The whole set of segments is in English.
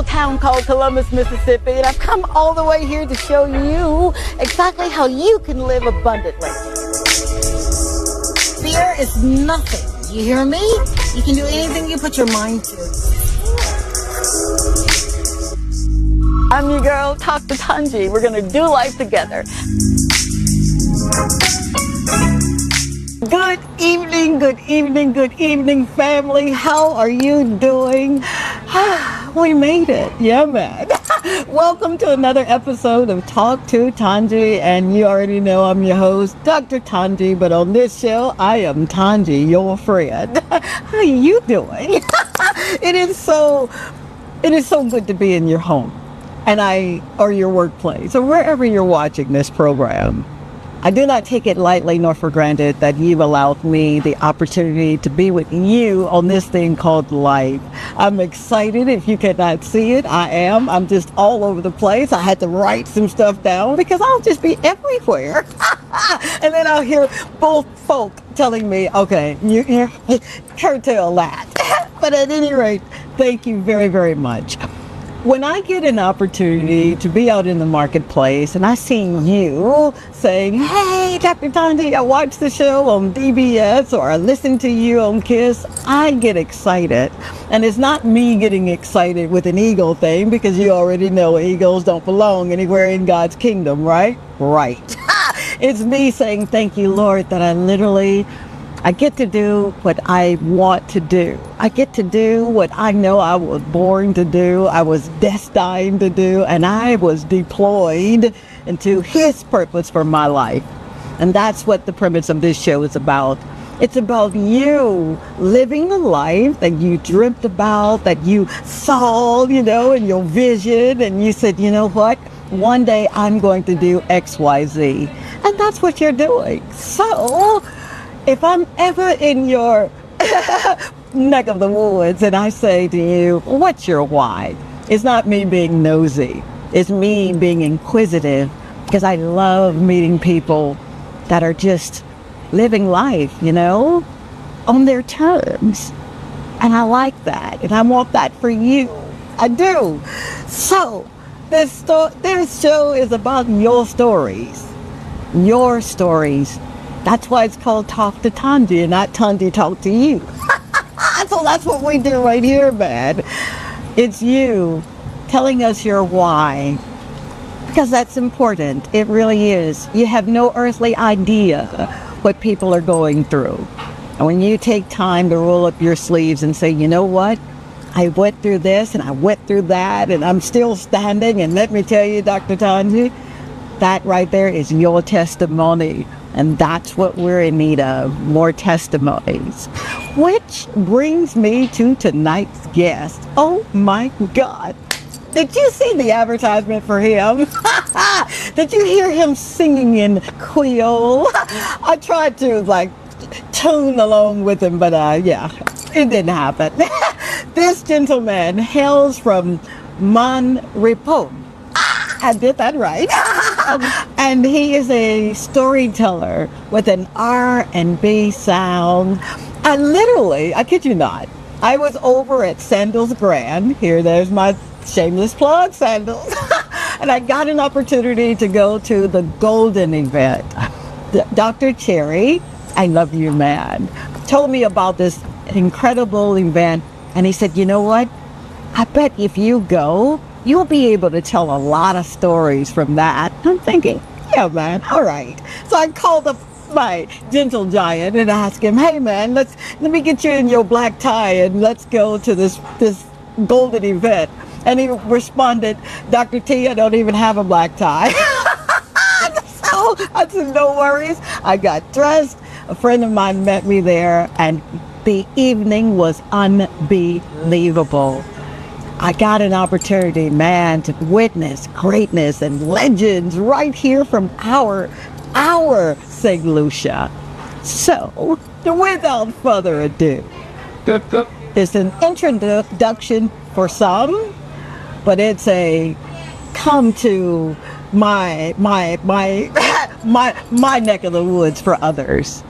town called Columbus, Mississippi, and I've come all the way here to show you exactly how you can live abundantly. Fear is nothing. You hear me? You can do anything you put your mind to. I'm your girl, Talk to Tongie. We're gonna do life together. Good evening, good evening, good evening, family. How are you doing? We made it. Yeah, man. Welcome to another episode of Talk to Tongie, and you already know I'm your host, Dr. Tongie, but on this show, I am Tongie, your friend. How are you doing? It is so good to be in your home, or your workplace, or wherever you're watching this program. I do not take it lightly nor for granted that you've allowed me the opportunity to be with you on this thing called life. I'm excited. If you cannot see it, I am. I'm just all over the place. I had to write some stuff down because I'll just be everywhere. And then I'll hear both folk telling me, okay, you curtail that. But at any rate, thank you very, very much. When I get an opportunity to be out in the marketplace and I see you saying, hey, Dr. Tongie, I watched the show on DBS or I listened to you on KISS, I get excited. And it's not me getting excited with an ego thing because you already know egos don't belong anywhere in God's kingdom, right? Right. It's me saying, thank you, Lord, that I get to do what I want to do. I get to do what I know I was born to do, I was destined to do, and I was deployed into His purpose for my life. And that's what the premise of this show is about. It's about you living the life that you dreamt about, that you saw, in your vision, and you said, you know what? One day I'm going to do X, Y, Z. And that's what you're doing. So, if I'm ever in your neck of the woods and I say to you, what's your why? It's not me being nosy. It's me being inquisitive because I love meeting people that are just living life, on their terms. And I like that. And I want that for you. I do. So this show is about your stories. Your stories. That's why it's called Talk to Tongie and not Tongie Talk to You. So that's what we do right here, man. It's you telling us your why. Because that's important. It really is. You have no earthly idea what people are going through. And when you take time to roll up your sleeves and say, you know what? I went through this and I went through that and I'm still standing. And let me tell you, Dr. Tongie, that right there is your testimony. And that's what we're in need of, more testimonies. Which brings me to tonight's guest. Oh my God. Did you see the advertisement for him? Did you hear him singing in Creole? I tried to tune along with him, but yeah, it didn't happen. This gentleman hails from Mon Repos. I did that right. And he is a storyteller with an R&B sound. I kid you not, I was over at Sandals Grand. There's my shameless plug, Sandals. And I got an opportunity to go to the Golden event. Dr. Cherry, I love you, man, told me about this incredible event. And he said, you know what? I bet if you go, you'll be able to tell a lot of stories from that. I'm thinking, yeah, man, all right. So I called up my gentle giant and asked him, hey, man, let me get you in your black tie and let's go to this golden event. And he responded, Dr. T, I don't even have a black tie. So I said, no worries. I got dressed. A friend of mine met me there, and the evening was unbelievable. I got an opportunity, man, to witness greatness and legends right here from our St Lucia. So, without further ado, it's an introduction for some, but it's a come to my neck of the woods for others.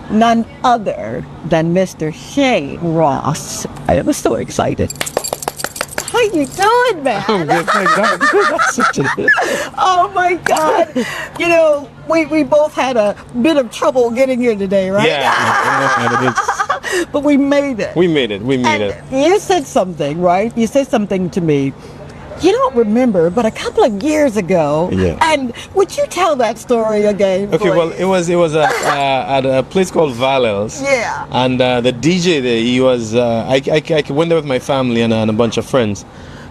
None other than Mr. Shayne Ross. I am so excited. How you doing, man? I'm good, thank God. That's such a... Oh my God. You know, we both had a bit of trouble getting here today, right? Yeah. But we made it. We made it. You said something, right? You said something to me. You don't remember, but a couple of years ago. Yeah. And would you tell that story again? Okay, please? well, it was at a place called Valels. Yeah. And the DJ there, he was. I went there with my family and a bunch of friends,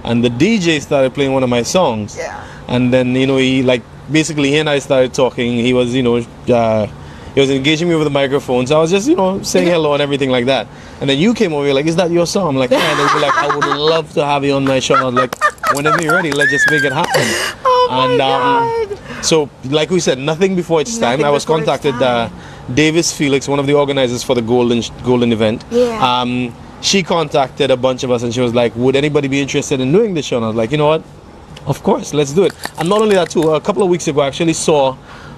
and the DJ started playing one of my songs. Yeah. And then he basically he and I started talking. He was he was engaging me with the microphone, so I was just saying hello and everything like that. And then you came over, you're like, "Is that your song?" I'm like, "Yeah." And they'd be like, "I would love to have you on my show." And I was like, "Whenever you're ready, let's just make it happen." Oh my God. So, like we said, nothing before its time. I was contacted. Davis Felix, one of the organizers for the Golden event. Yeah. She contacted a bunch of us, and she was like, "Would anybody be interested in doing the show?" And I was like, "You know what? Of course, let's do it." And not only that, too. A couple of weeks ago,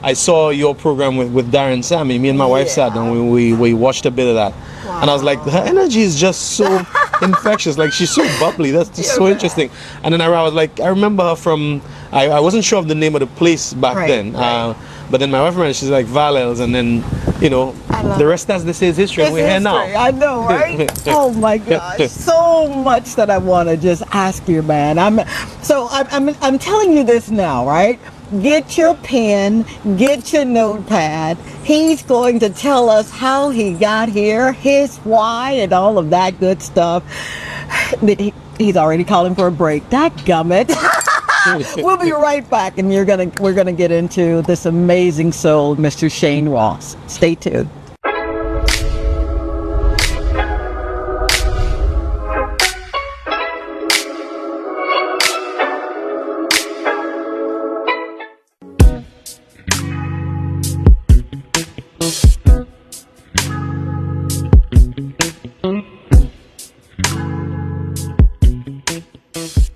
I saw your program with Darren Sammy. Me and my wife sat and we watched a bit of that. Wow. And I was like, her energy is just so infectious. Like, she's so bubbly. That's just so interesting. And then I was like, I remember her from, I wasn't sure of the name of the place back then. Right. But then my wife remembered, she's like, Valels. And then, the rest, as they say, is history. And we're here now. I know, right? Oh my gosh, so much that I want to just ask you, man. I'm telling you this now, right? Get your pen, get your notepad. He's going to tell us how he got here, his why, and all of that good stuff. He's already calling for a break. Dadgummit. We'll be right back, and we're gonna get into this amazing soul, Mr. Shayne Ross. Stay tuned.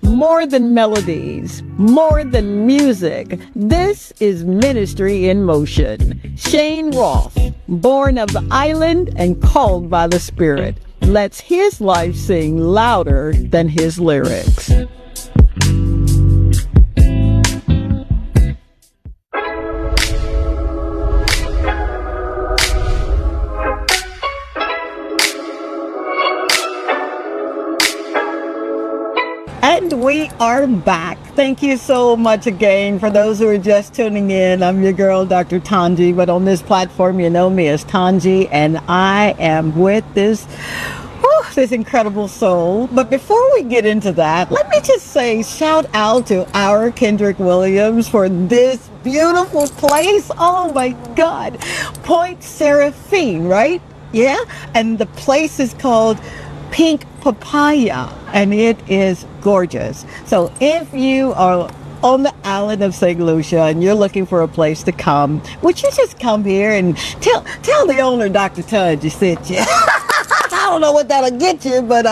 More than melodies, more than music, this is ministry in motion. Shayne Ross, born of the island and called by the Spirit, lets his life sing louder than his lyrics. And we are back. Thank you so much again for those who are just tuning in. I'm your girl, Dr. Tongie, but on this platform, you know me as Tongie, and I am with this incredible soul. But before we get into that, let me just say shout out to our Kendrick Williams for this beautiful place. Oh my God. Point Seraphine, right? Yeah. And the place is called Pink Papaya, and it is gorgeous. So if you are on the island of St. Lucia and you're looking for a place to come, would you just come here and tell the owner, Dr. Tongie, sent you? I don't know what that'll get you, but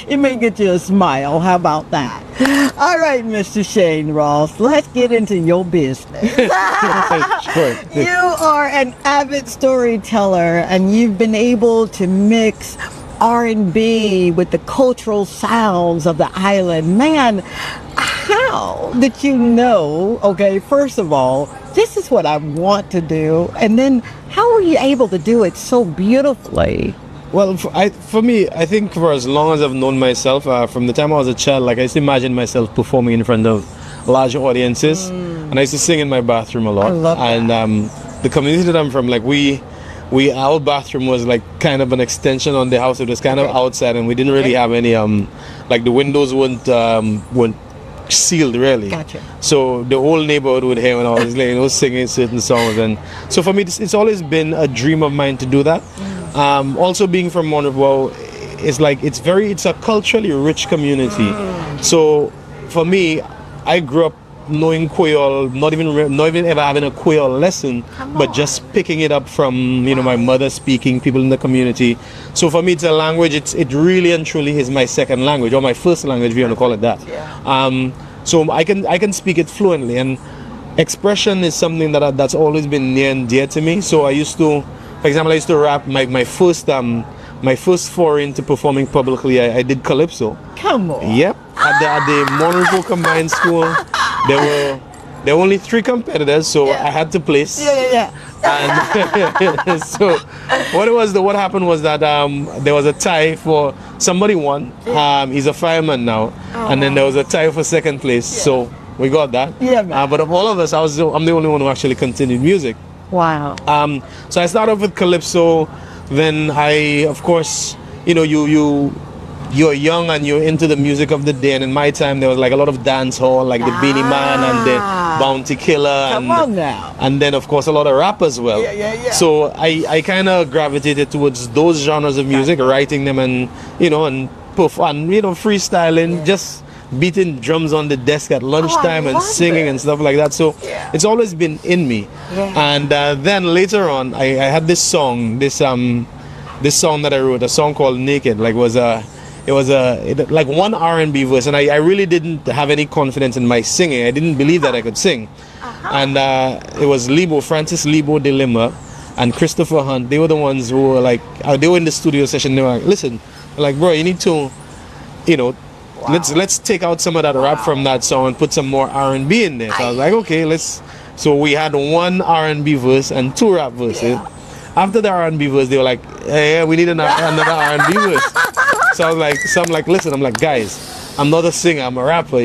it may get you a smile. How about that? All right, Mr. Shayne Ross, let's get into your business. Sure. You are an avid storyteller, and you've been able to mix R&B with the cultural sounds of the island. Man, how did you know, okay, first of all, this is what I want to do, and then how were you able to do it so beautifully? Well, for me, I think for as long as I've known myself, from the time I was a child, like I used to imagine myself performing in front of large audiences, and I used to sing in my bathroom a lot. I love that. And the community that I'm from, like our bathroom was like kind of an extension on the house. It was kind of outside, and we didn't really have any like the windows weren't sealed really. Gotcha. So the whole neighborhood would hear when I was singing certain songs, and so for me it's always been a dream of mine to do that. Also being from Mon Repos, it's a culturally rich community. So for me, I grew up knowing Creole, not even ever having a Creole lesson, but just picking it up from my mother speaking, people in the community. So for me, it's a language. It really and truly is my second language, or my first language, if you want to call it that. Yeah. So I can speak it fluently, and expression is something that's always been near and dear to me. So for example, I used to rap. My first foray into performing publicly, I did calypso. Come on. Yep. at the Mon Repos combined school, there were only 3 competitors, so I had to place. Yeah. And so what happened was that there was a tie for somebody won. He's a fireman now, and then there was a tie for second place. So we got that. Yeah, man. But of all of us, I'm the only one who actually continued music. Wow. So I started off with calypso. Then I, of course, you're young and you're into the music of the day. And in my time, there was like a lot of dancehall, like the Beanie Man and the Bounty Killer. Come on now. And then, of course, a lot of rap as well. Yeah. So I kind of gravitated towards those genres of music, writing them and freestyling, just beating drums on the desk at lunchtime and singing and stuff like that. So it's always been in me. Yeah. And then later on, I had this song, this song that I wrote, a song called Naked. Like it was like one R&B verse, and I really didn't have any confidence in my singing. I didn't believe that I could sing. And it was Francis Lebo de Lima and Christopher Hunt. They were the ones who were like, they were in the studio session. They were like, listen, like, bro, you need to, let's take out some of that rap from that song and put some more R&B in there. So I was like, okay, so we had one R&B verse and 2 rap verses. Yeah. After the R&B verse, they were like, hey, we need another R&B verse. So I'm like, listen, I'm like, guys, I'm not a singer, I'm a rapper,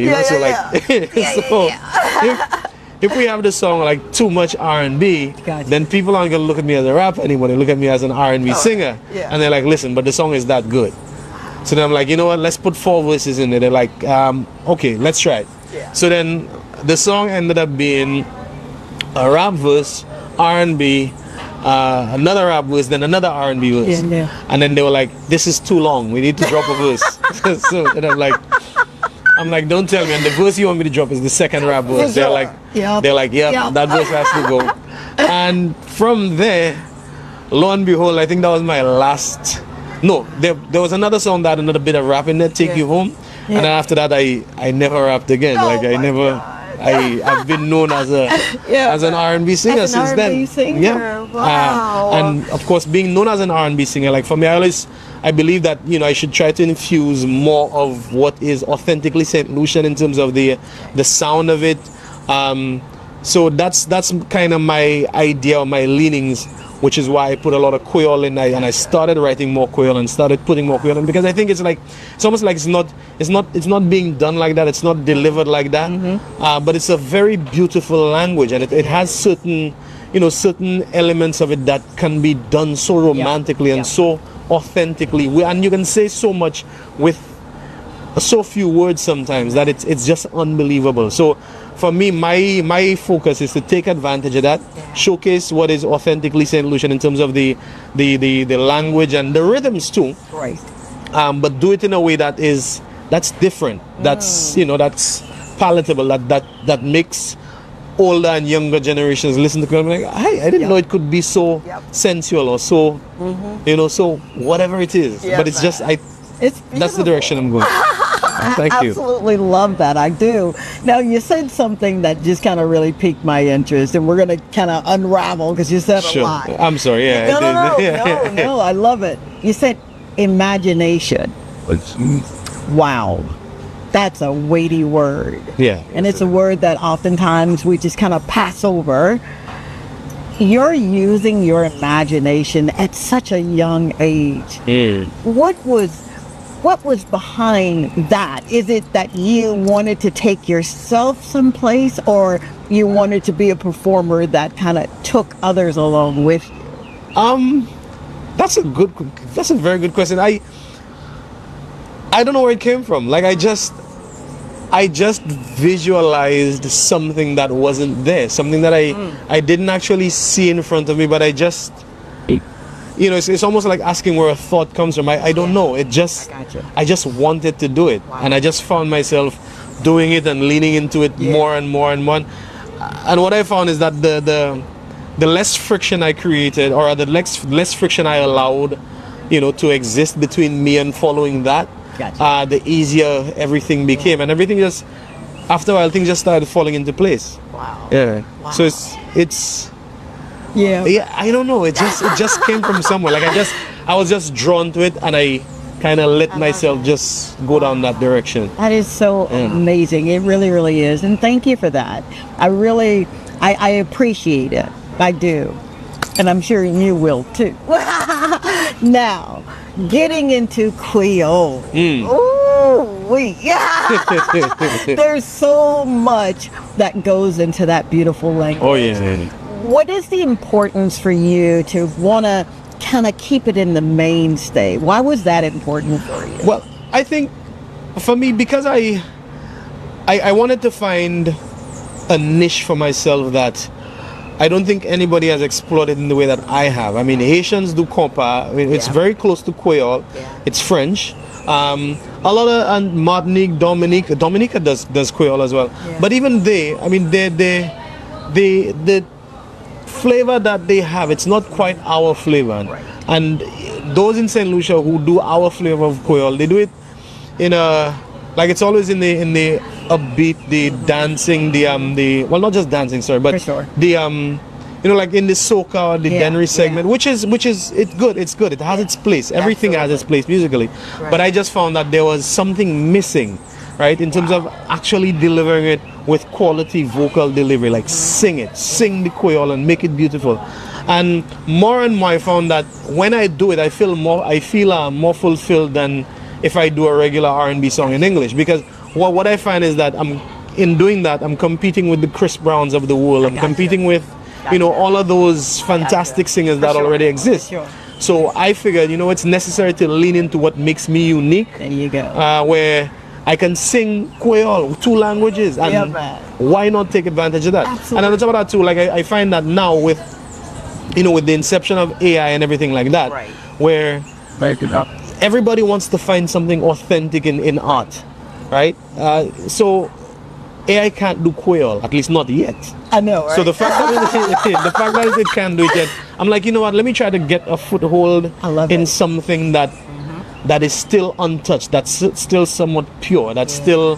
If we have the song like too much R&B, then people aren't gonna look at me as a rapper anymore. They look at me as an R&B singer, and they're like, listen, but the song is that good. So then I'm like, you know what? Let's put 4 verses in there. They're like, okay, let's try it. Yeah. So then the song ended up being a rap verse, R&B. Another rap verse, then another R&B verse, and then they were like, "This is too long. We need to drop a verse." So and I'm like, "Don't tell me." And the verse you want me to drop is the second rap verse. They're like, that verse has to go. And from there, lo and behold, I think that was my last. No, there was another song that had another bit of rap in there, "Take You Home," and then after that, I never rapped again. I've been known as an R&B singer since then. Singer. Yeah. Wow. And of course, being known as an R&B singer, like for me, I believe that I should try to infuse more of what is authentically St. Lucian in terms of the sound of it. So that's kind of my idea or my leanings, which is why I put a lot of Creole in, and I started writing more Creole and started putting more Creole in, because I think it's almost like it's not being done like that, it's not delivered like that, but it's a very beautiful language, and it has certain elements of it that can be done so romantically and so authentically, and you can say so much with so few words sometimes that it's just unbelievable. So for me, my focus is to take advantage of that, showcase what is authentically St. Lucian in terms of the language and the rhythms too. Right. But do it in a way that's different. That's that's palatable. That makes older and younger generations listen to it and be like, hey, I didn't know it could be so sensual or so so whatever it is. But it's just that's the direction I'm going. Thank you. Absolutely love that. I do. Now, you said something that just kind of really piqued my interest, and we're going to kind of unravel because you said a lot. I'm sorry. Yeah. No, I love it. You said imagination. Wow. That's a weighty word. Yeah. And it's a word that oftentimes we just kind of pass over. You're using your imagination at such a young age. What was behind that? Is it that you wanted to take yourself someplace, or you wanted to be a performer that kind of took others along with you? That's a very good question. I don't know where it came from. Like I just visualized something that wasn't there, something that I didn't actually see in front of me, but I just it's almost like asking where a thought comes from. I don't know. I just wanted to do it. Wow. And I just found myself doing it and leaning into it more and more and more. And what I found is that the less friction I created, or the less friction I allowed, to exist between me and following that, the easier everything became. And everything just, after a while, things just started falling into place. Wow. Yeah. Wow. So it's Yeah, I don't know. It just came from somewhere. Like I was just drawn to it, and I kind of let myself just go down that direction. That is so amazing. It really, really is. And thank you for that. I appreciate it. I do. And I'm sure you will too. Now, getting into Creole. There's so much that goes into that beautiful language. Oh, yeah. What is the importance for you to want to kind of keep it in the mainstay? Why was that important for you? Well, I think for me, because I wanted to find a niche for myself that I don't think anybody has explored it in the way that I have. I mean, Haitians do compa. I mean, it's very close to Creole. It's French. A lot of Martinique, Dominica does Creole as well. But even they, I mean, the flavor that they have, it's not quite our flavor. And those in St Lucia who do our flavor of Creole, they do it in a, like, it's always in the upbeat, the dancing, the well, not just dancing, sorry, but the you know, like in the soca or the Dennery segment, which is it's good. It has its place. Everything has its place musically. But I just found that there was something missing, right, in terms of actually delivering it with quality vocal delivery, like sing the Creole and make it beautiful. And more I found that when I do it, I feel more fulfilled than if I do a regular R&B song in English, because what I find is that in doing that, I'm competing with the Chris Browns of the world. I'm competing with, you know, all of those fantastic singers that already exist. So I figured, you know, it's necessary to lean into what makes me unique. There you go. Where I can sing Creole, 2 languages, and why not take advantage of that? Absolutely. And on top of that too, like I find that now with, you know, with the inception of AI and everything like that, where everybody wants to find something authentic in art, right? So AI can't do Creole, at least not yet. I know, right? So the fact that it can't do it yet, I'm like, you know what? Let me try to get a foothold in something that is still untouched, that's still somewhat pure, that still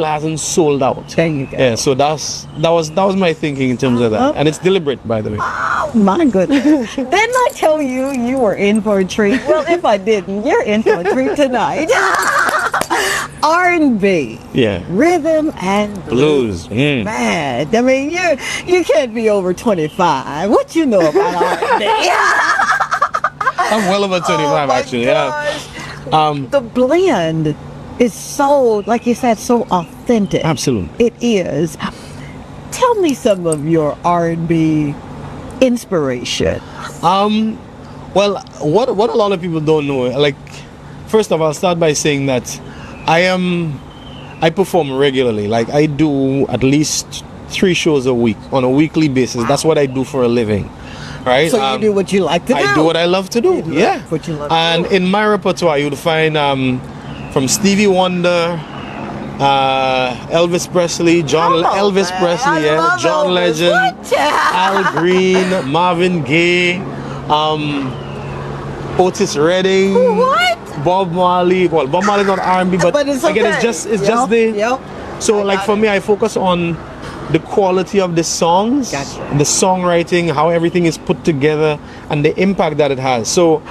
hasn't sold out. There you go. Yeah. So that was my thinking in terms of that, and it's deliberate, by the way. Oh my goodness! Didn't I tell you were in for a treat? Well, if I didn't, you're in for a treat tonight. R&B, rhythm and blues. Man, I mean, you can't be over 25. What you know about R&B? I'm well over 25, actually. Gosh. The blend is so, like you said, so authentic. Absolutely. It is. Tell me some of your R&B inspiration. Well, what a lot of people don't know, like, first of all, I'll start by saying that I perform regularly. Like, I do at least 3 shows a week on a weekly basis. That's what I do for a living, right? So you do what you like to do. I do what I love to do. What you love and to do. In my repertoire, you'll find from Stevie Wonder, Elvis Presley, John Legend, Al Green, Marvin Gaye, Otis Redding, Bob Marley. Well, Bob Marley's not R&B, but it's again, okay. it's just the. So, like, for me, I focus on the quality of the songs, the songwriting, how everything is put together, and the impact that it has. So,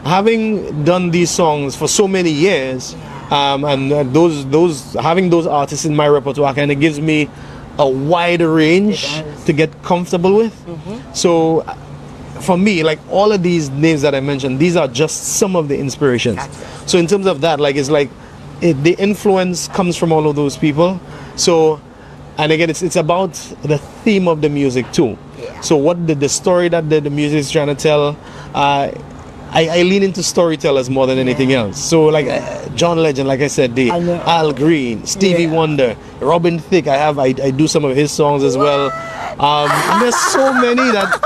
having done these songs for so many years, and having those artists in my repertoire kind of gives me a wide range to get comfortable with. So, for me, like, all of these names that I mentioned, these are just some of the inspirations. So in terms of that, like, it's like the influence comes from all of those people. So, and again, it's about the theme of the music too. So what the story that the music is trying to tell, I lean into storytellers more than anything else. So, like, John Legend, like I said, Al Green, Stevie Wonder, Robin Thicke, I do some of his songs as well. And there's so many that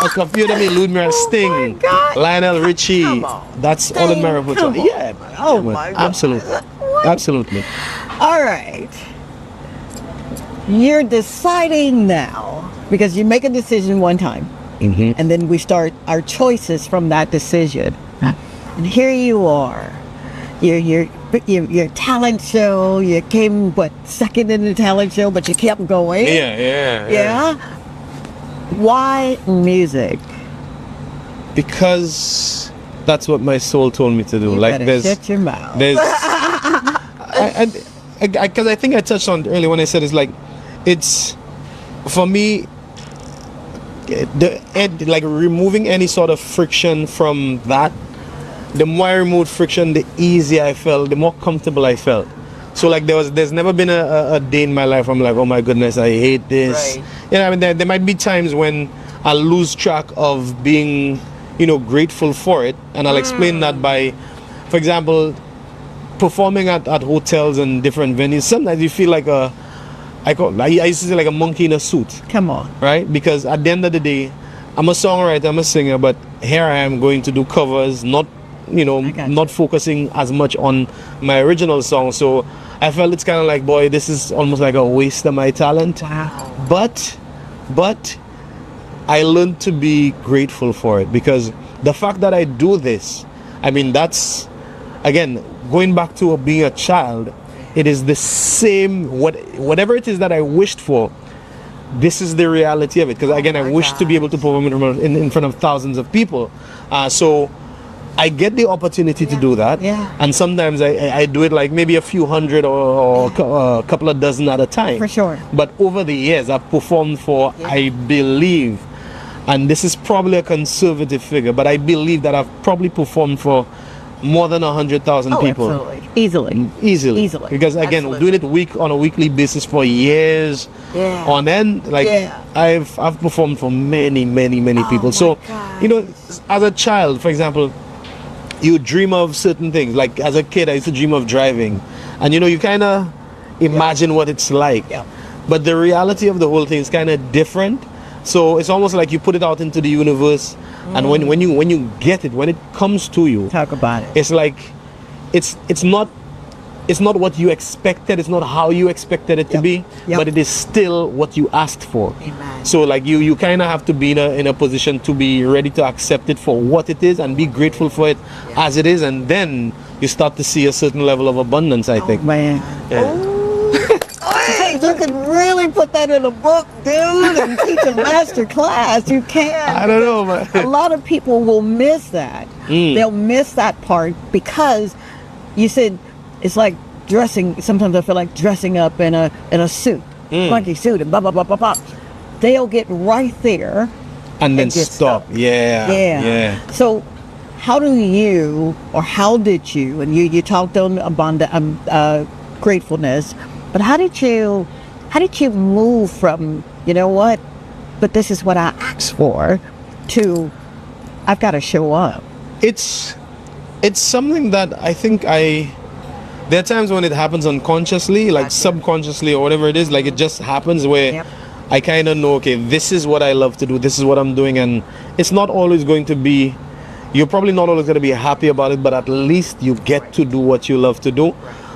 a few of them elude me. Sting, Lionel Richie, that's all in my repertoire. Yeah, man. Oh my God. Absolutely. All right. You're deciding now, because you make a decision one time, and then we start our choices from that decision. And here you are. Your talent show, you came, second in the talent show, but you kept going. Yeah? Why music? Because that's what my soul told me to do. You Like better shut your mouth. there's, because I think I touched on it earlier when I said it's like, it's for me, like removing any sort of friction from that. The more I removed friction, the easier I felt, the more comfortable I felt. So like there's never been a day in my life I'm like, oh my goodness, I hate this. Right. You know, I mean, there might be times when I lose track of being, grateful for it, and I'll explain that by, for example, performing at hotels and different venues. Sometimes you feel like I used to say like a monkey in a suit. Come on. Right? Because at the end of the day, I'm a songwriter, I'm a singer, but here I am going to do covers, not not focusing as much on my original song. So I felt it's kind of like, boy, this is almost like a waste of my talent. Wow. But I learned to be grateful for it, because the fact that I do this, I mean, that's, again, going back to being a child, it is the same, whatever it is that I wished for, this is the reality of it. Because again, I wish to be able to perform in front of thousands of people. So I get the opportunity to do that. Yeah. And sometimes I do it like maybe a few hundred or a couple of dozen at a time. For sure. But over the years, I've performed for, I believe, and this is probably a conservative figure, but I believe that I've probably performed for more than 100,000 people. Absolutely. Easily. Easily. Because again, Absolutely. doing it on a weekly basis for years on end, like I've performed for many people. So, as a child, for example, you dream of certain things. Like as a kid, I used to dream of driving, and you kind of imagine what it's like. Yeah. But the reality of the whole thing is kind of different. So it's almost like you put it out into the universe, and when you get it, when it comes to you, Talk about it. it's like it's not what you expected, it's not how you expected it to be, but it is still what you asked for. Amen. So like you kind of have to be in a position to be ready to accept it for what it is and be grateful for it as it is, and then you start to see a certain level of abundance, I think. Man. Yeah. Hey, you can really put that in a book, dude, and teach a master class. You can. I don't know, man. A lot of people will miss that. They'll miss that part because you said it's like dressing. Sometimes I feel like dressing up in a suit, funky suit, and blah blah blah blah blah. They'll get right there And then get stop. stuck. Yeah. So, how did you, and you talked on about gratefulness, but how did you move from, but this is what I asked for, to I've got to show up? It's something that I think there are times when it happens unconsciously, like subconsciously or whatever it is, like it just happens where I kind of know, okay, this is what I love to do, this is what I'm doing, and it's not always going to be, you're probably not always going to be happy about it, but at least you get to do what you love to do.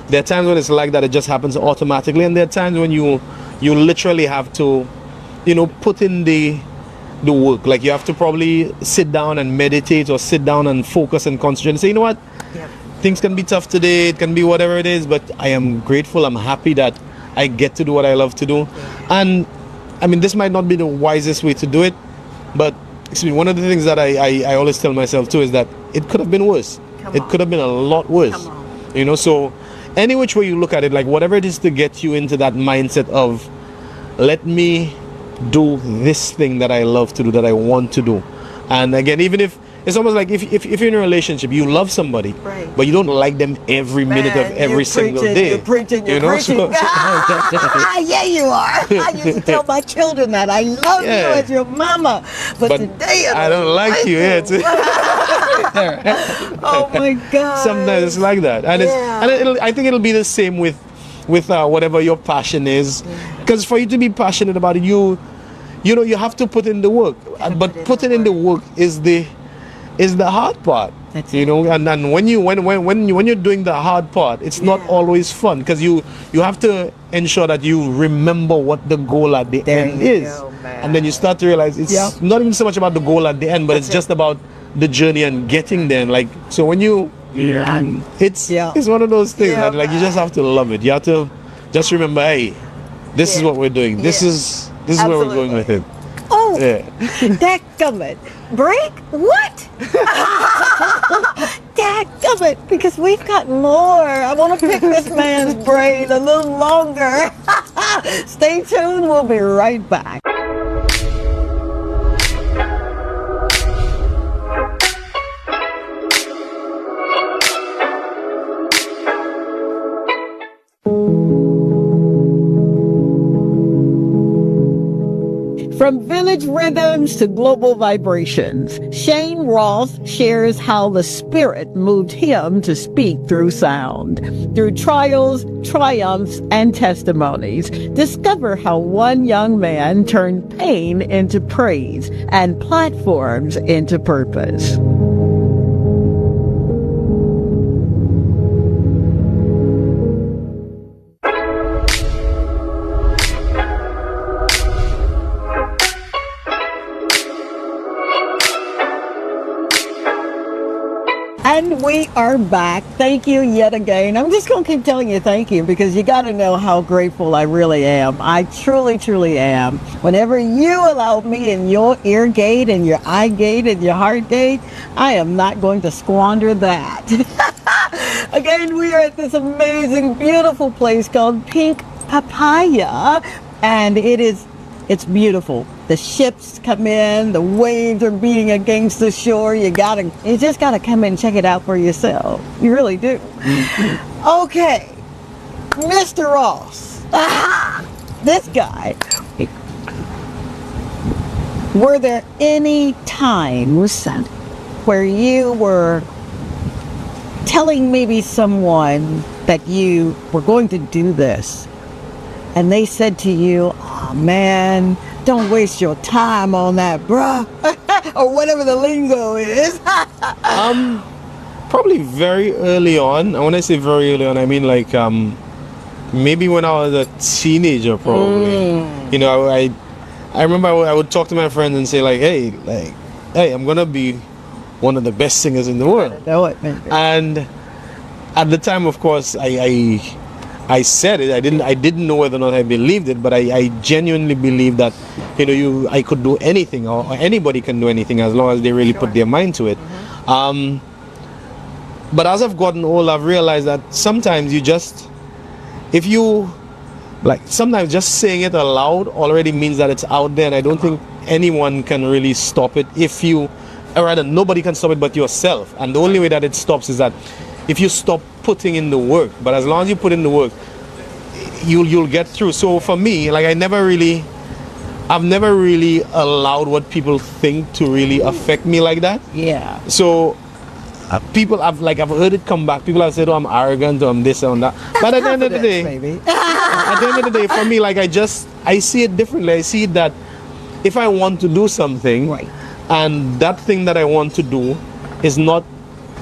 There are times when it's like that, it just happens automatically, and there are times when you literally have to, put in the work. Like you have to probably sit down and meditate, or sit down and focus and concentrate and say, you know what, things can be tough today, it can be whatever it is, but I am grateful, I'm happy that I get to do what I love to do. And I mean, this might not be the wisest way to do it, but one of the things that I always tell myself too is that it could have been worse. It could have been a lot worse. So any which way you look at it, like whatever it is to get you into that mindset of, let me do this thing that I love to do, that I want to do. And again, even if it's almost like if you're in a relationship, you love somebody, but you don't like them every minute of every single day. You're preaching. Yeah, you are. I used to tell my children that I love you as your mama, but today I don't like you. Oh my God. Sometimes it's like that, and I think it'll be the same with whatever your passion is, because for you to be passionate about it, you have to put in the work, but putting in the work is the hard part. And when you're doing the hard part, it's not always fun, because you have to ensure that you remember what the goal at the end is, and then you start to realize it's not even so much about the goal at the end, but it's just about the journey and getting there. Like, so when you it's one of those things that, like, you just have to love it. You have to just remember, hey, this is what we're doing. This is where we're going with it. Oh, Oh, Yeah. dadgummit. Break? What? Dadgummit, because we've got more. I want to pick this man's brain a little longer. Stay tuned. We'll be right back. From village rhythms to global vibrations, Shayne Ross shares how the spirit moved him to speak through sound. Through trials, triumphs, and testimonies, discover how one young man turned pain into praise and platforms into purpose. And we are back. Thank you yet again. I'm just going to keep telling you thank you because you got to know how grateful I really am. I truly, truly am. Whenever you allow me in your ear gate and your eye gate and your heart gate, I am not going to squander that. Again, we are at this amazing, beautiful place called Pink Papaya, and it's beautiful. The ships come in, the waves are beating against the shore. You just gotta come in and check it out for yourself. You really do. Okay, Mr. Ross. This guy. Were there any times where you were telling maybe someone that you were going to do this, and they said to you, "Oh man, don't waste your time on that, bruh," or whatever the lingo is? Probably very early on. And when I say very early on, I mean like maybe when I was a teenager, probably. You know, I remember I would talk to my friends and say like, hey, I'm gonna be one of the best singers in the world. Know it, maybe. And at the time, of course, I said it. I didn't know whether or not I believed it, but I genuinely believed that, you know, I could do anything, or anybody can do anything as long as they really put their mind to it. But as I've gotten older, I've realized that sometimes sometimes just saying it aloud already means that it's out there, and I don't think anyone can really stop it. Or rather, nobody can stop it but yourself. And the only way that it stops is that if you stop putting in the work. But as long as you put in the work, you'll get through. So for me, like I've never really allowed what people think to really affect me like that. Yeah. So I've heard it come back. People have said, "Oh, I'm arrogant," or "I'm this and that." But at the end of the day, at the end of the day, for me, like I see it differently. I see that if I want to do something, right, and that thing that I want to do is not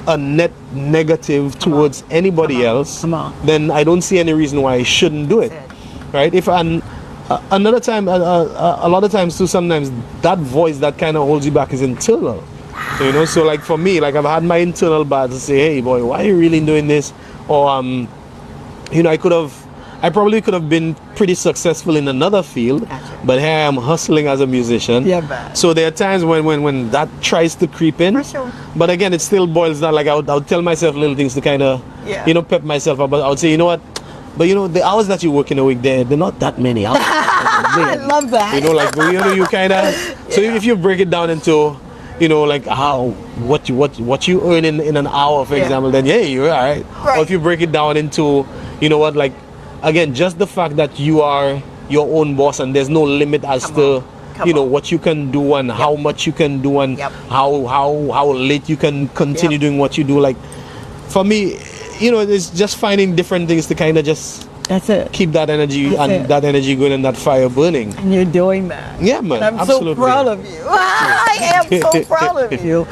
a net negative towards anybody else, then I don't see any reason why I shouldn't do it. Right? Another time, a lot of times too, sometimes that voice that kind of holds you back is internal. You know, so like for me, like I've had my internal battles to say, "Hey boy, why are you really doing this?" Or you know, I probably could have been pretty successful in another field, but here I am hustling as a musician. Yeah, man. So there are times when that tries to creep in. For sure. But again, it still boils down. Like I would tell myself little things to kind of, you know, pep myself up. But I would say, you know what? But you know, the hours that you work in a week, they're not that many hours. I love that. You know, like you kind of. So if you break it down into, you know, like what you earn in an hour, for example, then you're all right. Or if you break it down into, you know what, like. Again, just the fact that you are your own boss and there's no limit as to what you can do and how much you can do and how late you can continue doing what you do. Like for me, you know, it's just finding different things to kind of just keep that energy that energy going and that fire burning. And you're doing that. Yeah, man. And I'm so proud of you. I am so proud of you.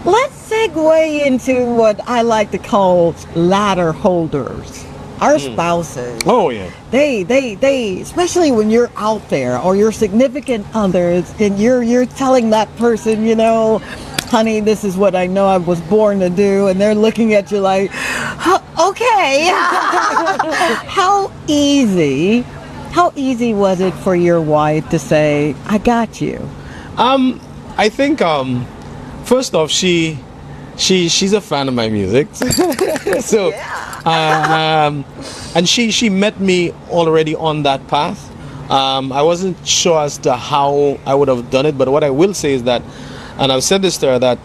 Let's segue into what I like to call ladder holders. Our spouses. Oh yeah. They especially when you're out there or your significant others and you're telling that person, you know, "Honey, this is what I know I was born to do," and they're looking at you like, "Okay." How easy was it for your wife to say, "I got you"? I think first off, she's a fan of my music. So and she met me already on that path. I wasn't sure as to how I would have done it, but what I will say is that, and I've said this to her, that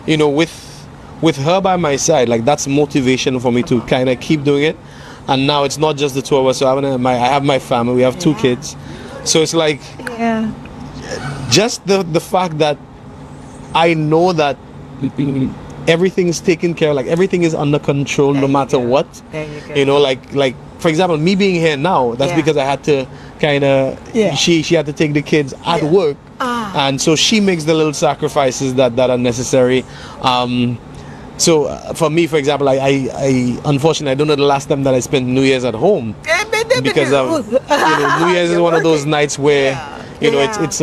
you know, with her by my side, like that's motivation for me to kind of keep doing it. And now it's not just the two of us. So I have my family. We have two kids. So it's like just the fact that I know that everything is taken care of, like everything is under control no matter what. There you go. You know, like for example, me being here now, that's because I had to kind of she had to take the kids at work, and so she makes the little sacrifices that are necessary. So for me, for example, I unfortunately I don't know the last time that I spent New Year's at home, because of New Year's is one of those nights where it's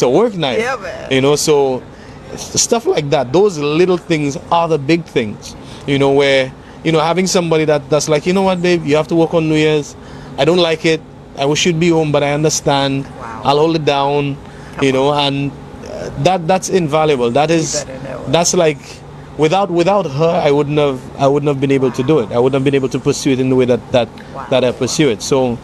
a work night. Yeah, man. You know, so stuff like that, those little things are the big things. You know, where having somebody that's like, you know what, babe, you have to work on New Year's. I don't like it. I wish you'd be home, but I understand. Wow. I'll hold it down. And that's invaluable. That's like. Without her, I wouldn't have been able to do it. I wouldn't have been able to pursue it in the way that I pursue it. So,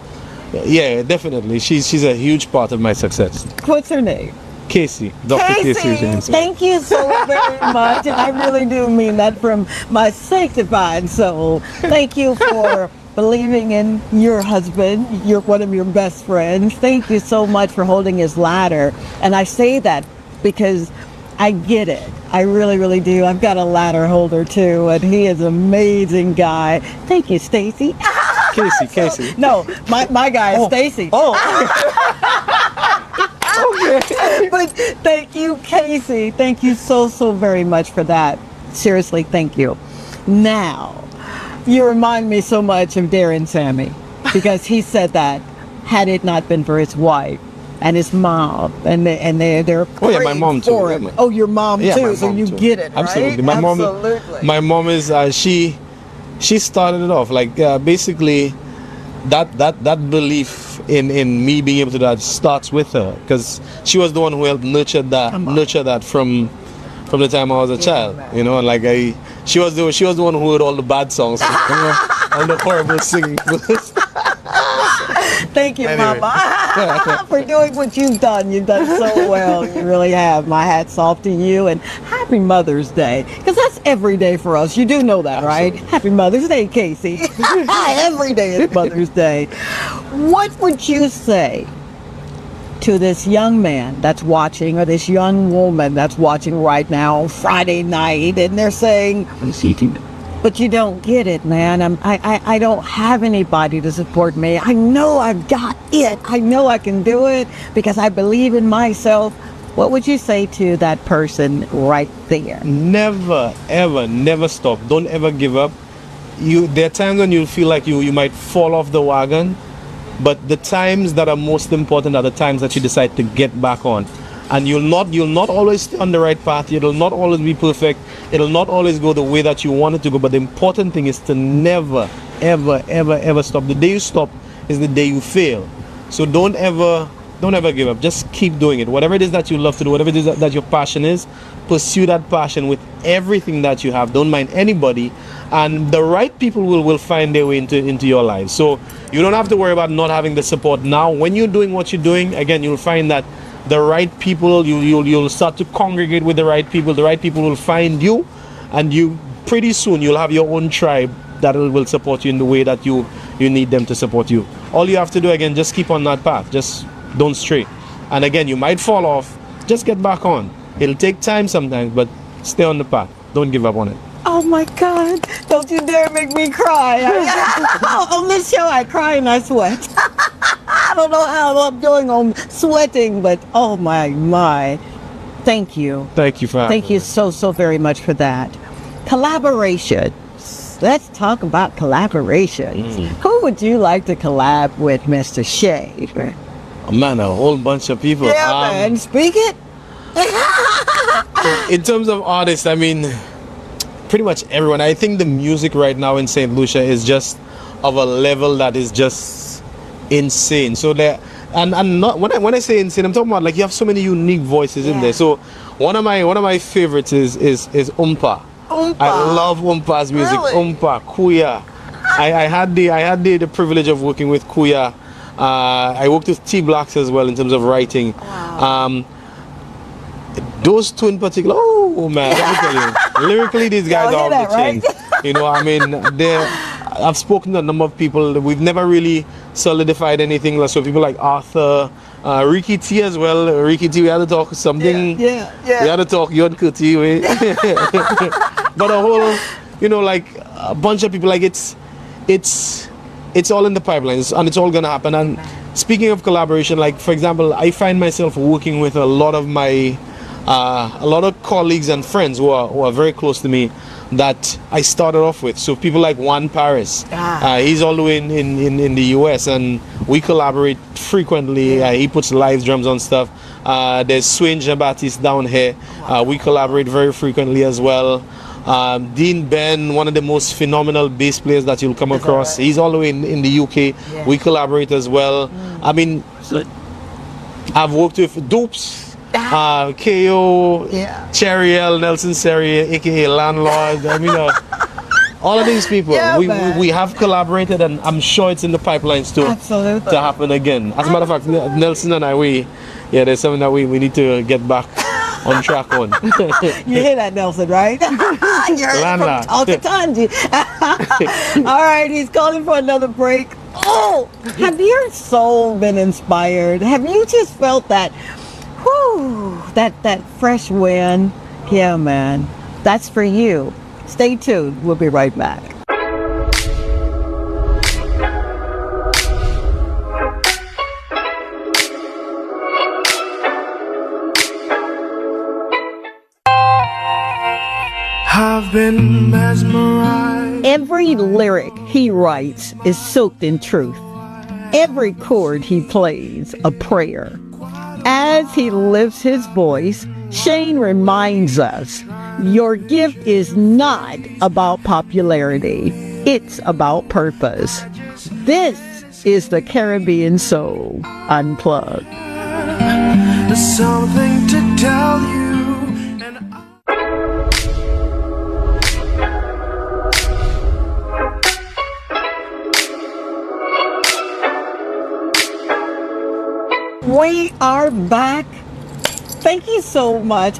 yeah, definitely, she's a huge part of my success. What's her name? Casey, Dr. Casey. Thank you so very much, and I really do mean that from my sanctified soul. Thank you for believing in your husband. You're one of your best friends. Thank you so much for holding his ladder. And I say that because I get it. I really, really do. I've got a ladder holder too, and he is an amazing guy. Thank you, Stacy. Casey. No, my guy is Stacy. Oh. Okay. But thank you, Casey. Thank you so very much for that. Seriously, thank you. Now, you remind me so much of Darren Sammy, because he said that had it not been for his wife and his mom, and they're my mom too. Yeah, oh, your mom too. My so mom you too. get it, Absolutely. right? My mom is she started it off like basically that belief in me being able to do that starts with her, because she was the one who helped nurture that from the time I was a child. You know, like she was the one who heard all the bad songs, all the horrible singing. Thank you, Anyway. Mama, for doing what you've done. You've done so well. You really have. My hat's off to you, and happy Mother's Day, because that's every day for us. You do know that, right? Happy Mother's Day, Casey. Every day is Mother's Day. What would you say to this young man that's watching, or this young woman that's watching right now on Friday night, and they're saying, but you don't get it, man. I don't have anybody to support me. I know I've got it. I know I can do it because I believe in myself. What would you say to that person right there? Never, ever, never stop. Don't ever give up. There are times when you feel like you might fall off the wagon, but the times that are most important are the times that you decide to get back on. And you'll not always stay on the right path. It'll not always be perfect. It'll not always go the way that you want it to go. But the important thing is to never, ever, ever, ever stop. The day you stop is the day you fail. So don't ever give up. Just keep doing it. Whatever it is that you love to do, whatever it is that your passion is, pursue that passion with everything that you have. Don't mind anybody. And the right people will find their way into your life. So you don't have to worry about not having the support now. When you're doing what you're doing, again, you'll find that the right people, you'll start to congregate with the right people. The right people will find you, and you pretty soon you'll have your own tribe that will support you in the way that you need them to support you. All you have to do, again, just keep on that path. Just don't stray. And again, you might fall off. Just get back on. It'll take time sometimes, but stay on the path. Don't give up on it. Oh my God! Don't you dare make me cry. On this show, I cry and I sweat. I don't know how I'm doing on sweating, but oh my. Thank you. Thank you for having Thank you so very much for that. Collaboration. Let's talk about collaborations. Who would you like to collab with, Mr. Shay? Oh, man, a whole bunch of people. Yeah, man. Speak it. In terms of artists, I mean, pretty much everyone. I think the music right now in St. Lucia is just of a level that is just insane. So and not when I say insane, I'm talking about like you have so many unique voices in there. So one of my favorites is Umpa. I love Umpa's music. Really? Umpa, Kuya. I had the privilege of working with Kuya. I worked with T Blacks as well in terms of writing. Wow. Those two in particular, oh man, let me tell you, lyrically these guys are off the chain. Right? You know, I mean, I've spoken to a number of people. We've never really solidified anything. So people like Arthur, Ricky T as well. Ricky T, we had to talk something. Yeah. We had to talk Yon Kuti. But a whole, you know, like a bunch of people. Like it's all in the pipelines, and it's all gonna happen. And speaking of collaboration, like for example, I find myself working with a lot of colleagues and friends who are very close to me that I started off with. So people like Juan Paris, he's all the way in the US, and we collaborate frequently. He puts live drums on stuff. There's Swayne Jean-Baptiste down here. We collaborate very frequently as well. Dean Ben, one of the most phenomenal bass players that you'll come across. Right? He's all the way in the UK. Yeah. We collaborate as well. I mean, I've worked with Dupes. KO, Cheriel, Nelson Seri, aka Landlord. I mean, all of these people, we have collaborated, and I'm sure it's in the pipelines to happen again. As a matter of fact, Nelson and I, there's something that we need to get back on track on. You hear that, Nelson, right? You're from Talk to Tongie. All right, he's calling for another break. Oh, have your soul been inspired? Have you just felt that? Whew, that fresh wind. Yeah, man. That's for you. Stay tuned. We'll be right back. I've been mesmerized. Every lyric he writes is soaked in truth. Every chord he plays, a prayer. As he lifts his voice, Shayne reminds us, your gift is not about popularity. It's about purpose. This is the Caribbean Soul Unplugged. There's something to tell you. We are back. Thank you so much.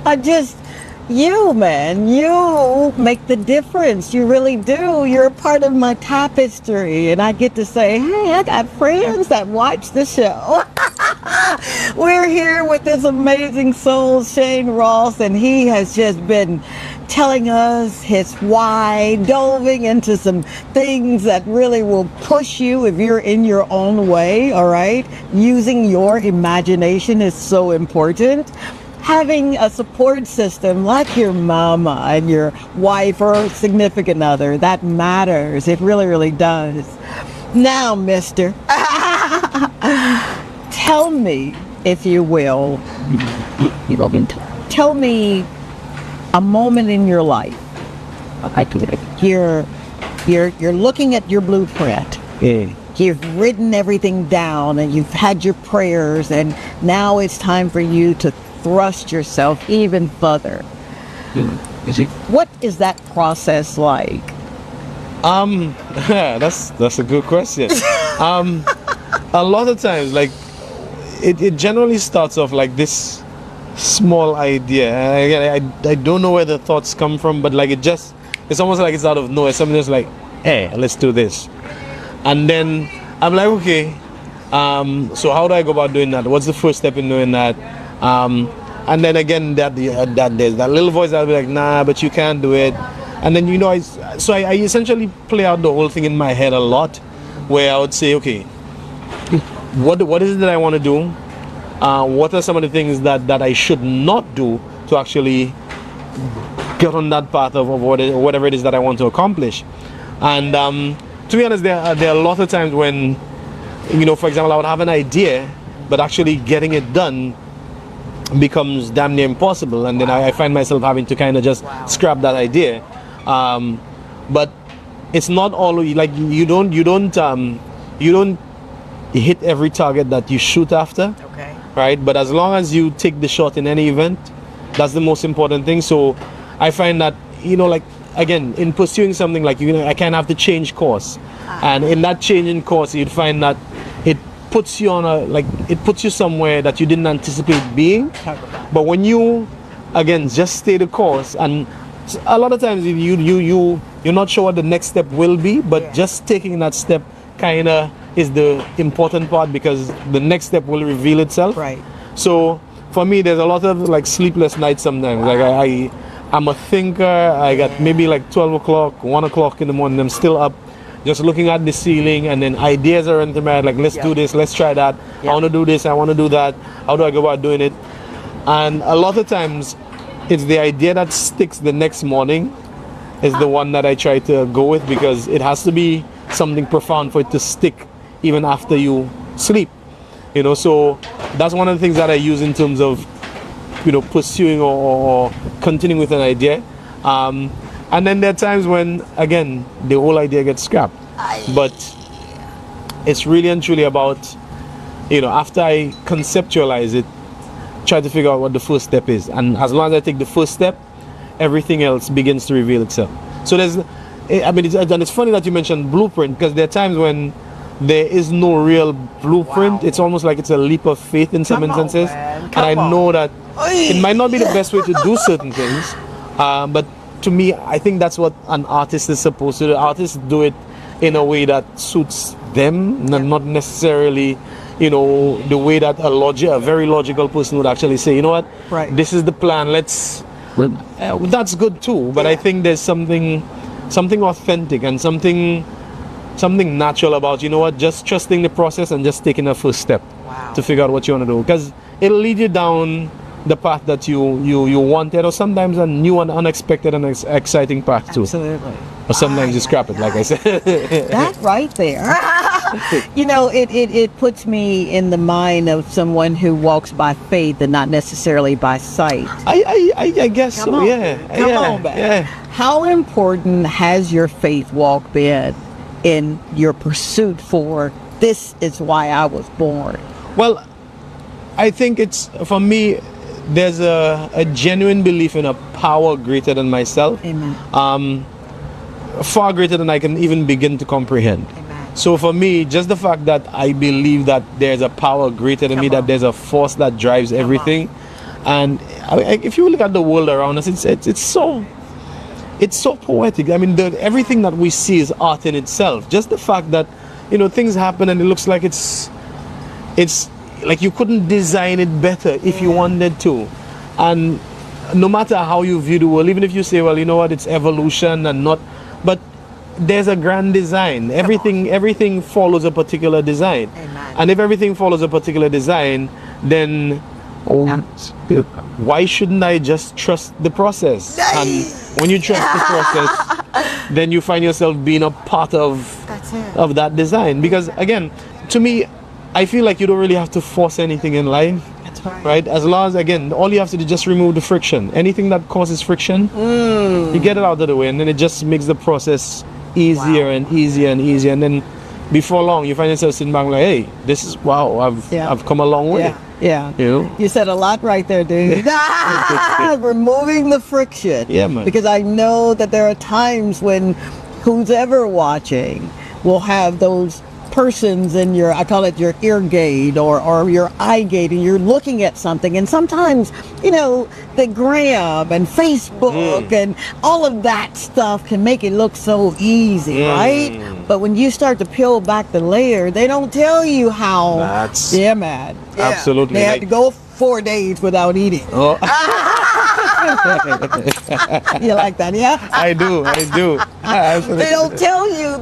You, man, you make the difference. You really do. You're a part of my tapestry, and I get to say, hey, I got friends that watch the show. We're here with this amazing soul, Shayne Ross, and he has just been telling us his why, delving into some things that really will push you if you're in your own way, all right? Using your imagination is so important. Having a support system like your mama and your wife or significant other, that matters. It really, really does. Now, mister, tell me, if you will, tell me a moment in your life. You're looking at your blueprint. Yeah. You've written everything down, and you've had your prayers, and now it's time for you to thrust yourself even further. What is that process like? That's a good question. A lot of times, like it generally starts off like this small idea. I don't know where the thoughts come from, but like it's almost like it's out of nowhere. Something just like, hey, let's do this, and then I'm like, okay, so how do I go about doing that? What's the first step in doing that? And then again, that there's that little voice that'll be like, nah, but you can't do it. And then I essentially play out the whole thing in my head a lot, where I would say, okay, what is it that I want to do? What are some of the things that I should not do to actually get on that path of whatever it is that I want to accomplish? And to be honest, there are a lot of times when, for example, I would have an idea, but actually getting it done becomes damn near impossible, and then I find myself having to kind of just scrap that idea. But it's not always like you don't hit every target that you shoot after. Okay. Right? But as long as you take the shot in any event, that's the most important thing. So I find that, like, again, in pursuing something, like, I kind of have to change course. And in that change in course, you'd find that it puts you it puts you somewhere that you didn't anticipate being. But when you, again, just stay the course, and a lot of times you're not sure what the next step will be, but just taking that step kind of is the important part, because the next step will reveal itself. Right. So for me, there's a lot of like sleepless nights sometimes. Like I'm a thinker. I got maybe like 12 o'clock, 1 o'clock in the morning. I'm still up, just looking at the ceiling, and then ideas are entering my head. Like, let's do this, let's try that. I want to do this, I want to do that. How do I go about doing it? And a lot of times, it's the idea that sticks the next morning is the one that I try to go with, because it has to be something profound for it to stick even after you sleep. So that's one of the things that I use in terms of pursuing or continuing with an idea. And then there are times when, again, the whole idea gets scrapped. But it's really and truly about, after I conceptualize it, try to figure out what the first step is. And as long as I take the first step, everything else begins to reveal itself. So it's funny that you mentioned blueprint, because there are times when there is no real blueprint. It's almost like it's a leap of faith in some instances. And I know that it might not be the best way to do certain things, but to me, I think that's what an artist is supposed to do. Artists do it in a way that suits them, not necessarily, the way that a very logical person would actually say, you know what, this is the plan, that's good too. But I think there's something authentic and something natural about, just trusting the process and just taking a first step to figure out what you want to do, because it'll lead you down the path that you wanted, or sometimes a new and unexpected and exciting path too. Absolutely. Or sometimes you scrap it, like I said. That right there. It puts me in the mind of someone who walks by faith and not necessarily by sight. I guess Come so. on. Yeah. Come on, back. Yeah. How important has your faith walk been in your pursuit for this is why I was born? Well, I think it's, for me, there's a genuine belief in a power greater than myself. Amen. Far greater than I can even begin to comprehend. Amen. So for me, just the fact that I believe that there's a power greater than me, that there's a force that drives everything. And if you look at the world around us, it's so poetic. I mean, everything that we see is art in itself. Just the fact that, things happen and it looks like it's like you couldn't design it better if you wanted to. And no matter how you view the world, even if you say, well, you know what, it's evolution and not, but there's a grand design. Everything follows a particular design. Amen. And if everything follows a particular design, then why shouldn't I just trust the process? And when you trust the process, then you find yourself being a part of that design. Because again, to me, I feel like you don't really have to force anything in life. That's right? As long as, again, all you have to do is just remove the friction. Anything that causes friction, you get it out of the way, and then it just makes the process easier and easier and easier. And then before long, you find yourself sitting back like, hey, this is, I've come a long way. Yeah. You said a lot right there, dude. Removing the friction. Yeah, man. Because I know that there are times when who's ever watching will have those persons in your, I call it your ear gate or your eye gate, and you're looking at something, and sometimes, the gram and Facebook and all of that stuff can make it look so easy, right? But when you start to peel back the layer, they don't tell you how. Man. Yeah. Absolutely. They had to go 4 days without eating. Oh. You like that, yeah? I do. They don't tell you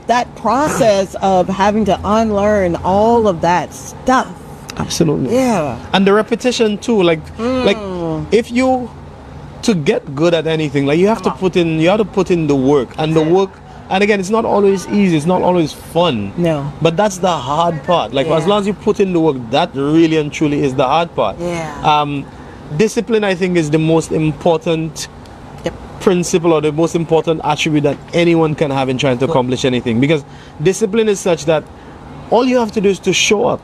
that process of having to unlearn all of that stuff. Absolutely. Yeah. And the repetition too, like if you, to get good at anything, like you have to put in the work, and the work, and again, it's not always easy, it's not always fun. No. But that's the hard part. Like as long as you put in the work, that really and truly is the hard part. Yeah. Discipline, I think, is the most important principle or the most important attribute that anyone can have in trying to accomplish anything, because discipline is such that all you have to do is to show up,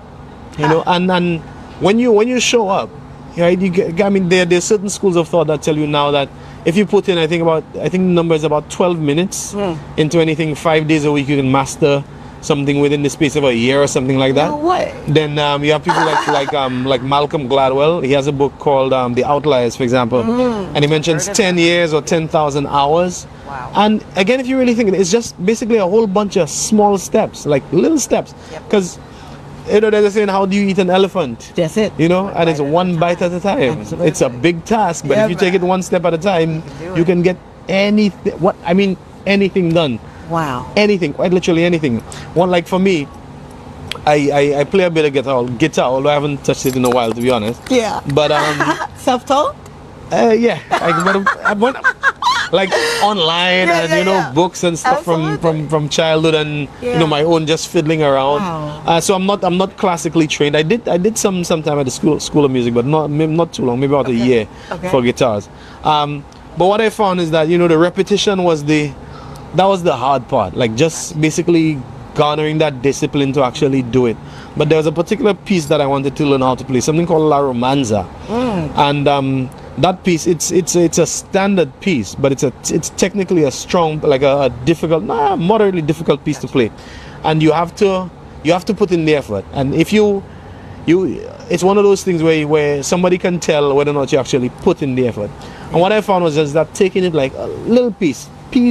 you know, and when you show up, right, I mean, there's certain schools of thought that tell you now that if you put in, I think the number is about 12 minutes into anything, 5 days a week, you can master something within the space of a year or something like that. No way. Then you have people like Malcolm Gladwell. He has a book called The Outliers, for example, and he mentions 10 years or 10,000 hours. Wow. And again, if you really think it's just basically a whole bunch of small steps, like little steps, because you know, there's a saying, how do you eat an elephant? That's it. You know, and it's one bite at a time. Absolutely. It's a big task, but if you take it one step at a time, you can get anything, anything done. Wow. Anything, quite literally anything. One, like for me, I play a bit of guitar, although I haven't touched it in a while, to be honest. Yeah. But Self-taught? yeah, like online and you know, books and stuff from childhood, and you know, my own just fiddling around. Wow. So I'm not classically trained. I did some time at the school of music, but not too long, maybe about a year for guitars. But what I found is that, you know, the repetition was the hard part, like just basically garnering that discipline to actually do it. But there was a particular piece that I wanted to learn how to play, something called La Romanza, and that piece, it's a standard piece, but it's technically a strong, like a difficult, moderately difficult piece to play, and you have to put in the effort. And if you it's one of those things where somebody can tell whether or not you actually put in the effort. And what I found was just that taking it like a little piece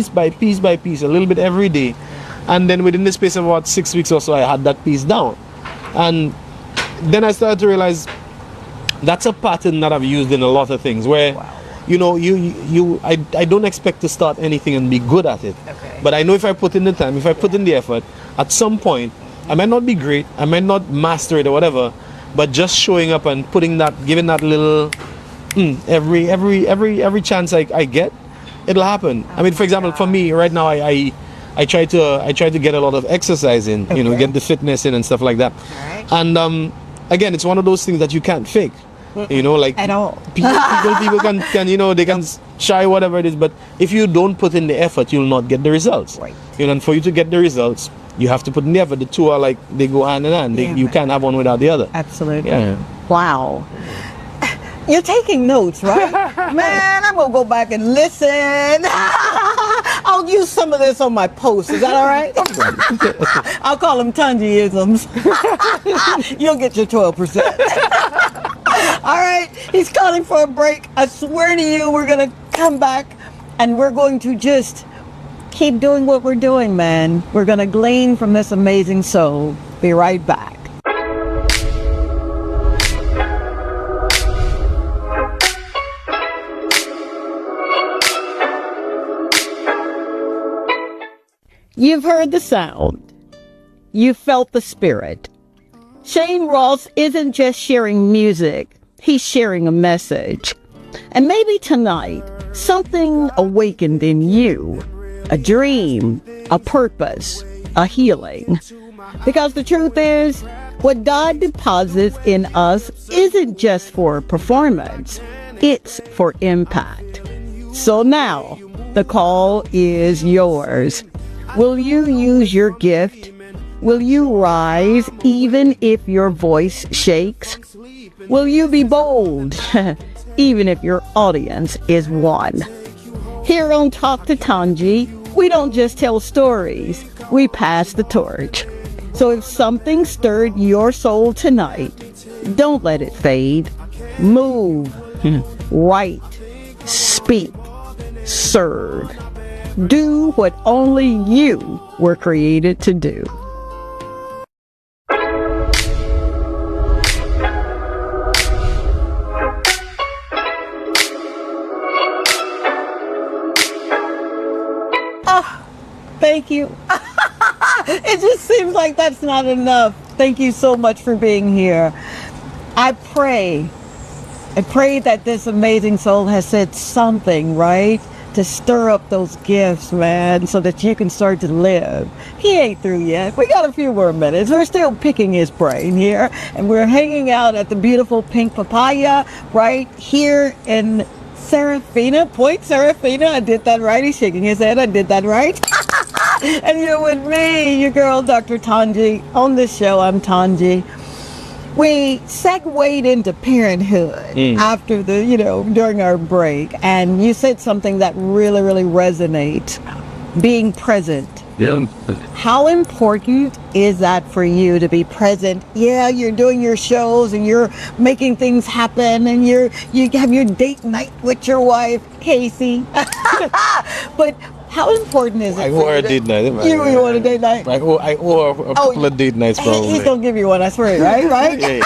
by piece, a little bit every day, and then within the space of about 6 weeks or so, I had that piece down. And then I started to realize that's a pattern that I've used in a lot of things where, you know, I don't expect to start anything and be good at it. But I know if I put in the time, if I put in the effort, at some point, I might not be great, I might not master it or whatever, but just showing up and giving that little every chance I get, it'll happen. I mean, for example, for me right now, I try to get a lot of exercise in, you know, get the fitness in and stuff like that. And again, it's one of those things that you can't fake, you know, like at all. people can you know, they can try whatever it is, but if you don't put in the effort, you'll not get the results. You know, and for you to get the results, you have to put in the effort. The two are like, they go hand in hand. You can't have one without the other. Absolutely. Yeah. Wow. You're taking notes, right? Man, I'm going to go back and listen. I'll use some of this on my post. Is that all right? I'll call them Tongie-isms. You'll get your 12%. All right. He's calling for a break. I swear to you, we're going to come back and we're going to just keep doing what we're doing, man. We're going to glean from this amazing soul. Be right back. You've heard the sound. You've felt the spirit. Shayne Ross isn't just sharing music. He's sharing a message. And maybe tonight, something awakened in you. A dream, a purpose, a healing. Because the truth is, what God deposits in us isn't just for performance. It's for impact. So now, the call is yours. Will you use your gift? Will you rise even if your voice shakes? Will you be bold even if your audience is one? Here on Talk to Tongie, we don't just tell stories, we pass the torch. So if something stirred your soul tonight, don't let it fade. Move, write, speak, serve. Do what only you were created to do. Oh, thank you. It just seems like that's not enough. Thank you so much for being here. I pray that this amazing soul has said something, right? To stir up those gifts, man, so that you can start to live. He ain't through yet. We got a few more minutes. We're still picking his brain here, and we're hanging out at the beautiful Pink Papaya right here in Serafina, Point Serafina. I did that right. He's shaking his head. I did that right. And you're with me, your girl, Dr. Tongie. On this show, I'm Tongie. We segued into parenthood after during our break. And you said something that really, really resonates. Being present. Yeah. How important is that for you to be present? Yeah, you're doing your shows and you're making things happen and you have your date night with your wife, Casey. But how important is it? I owe her a date night. You want a date night? I owe her a couple of date nights probably. He's gonna give you one, I swear, right? Yeah.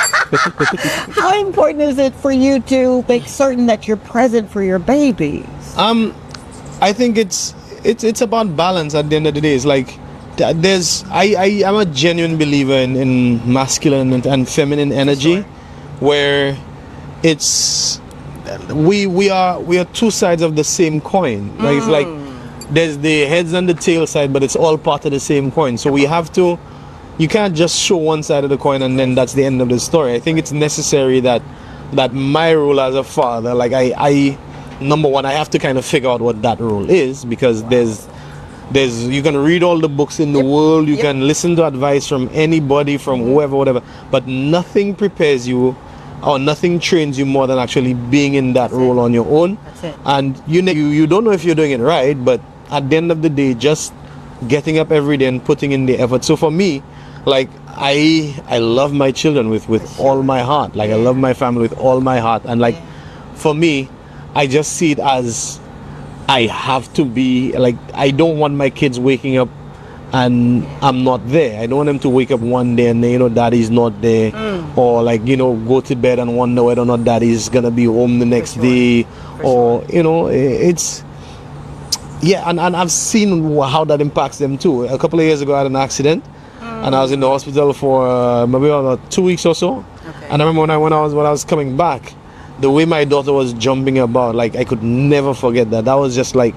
How important is it for you to make certain that you're present for your babies? I think it's about balance at the end of the day. It's like I am a genuine believer in masculine and feminine energy, where it's we are two sides of the same coin. Like it's like there's the heads and the tail side, but it's all part of the same coin. So we have to. You can't just show one side of the coin and then that's the end of the story. I think it's necessary that my role as a father, like I number one, I have to kind of figure out what that role is, because there's you can read all the books in the world, you can listen to advice from anybody, from whoever, whatever, but nothing prepares you or nothing trains you more than actually being in that role on your own. That's it. And you don't know if you're doing it right, but at the end of the day, just getting up every day and putting in the effort. So for me, like I love my children with all my heart. Like I love my family with all my heart, and like for me, I just see it as I have to be, like, I don't want my kids waking up and I'm not there. I don't want them to wake up one day and daddy's not there, or like go to bed and wonder whether or not daddy's gonna be home the next day, or it's and I've seen how that impacts them too. A couple of years ago I had an accident, and I was in the hospital for maybe about 2 weeks or so. And I remember when I was coming back, the way my daughter was jumping about, like I could never forget that. That was just like,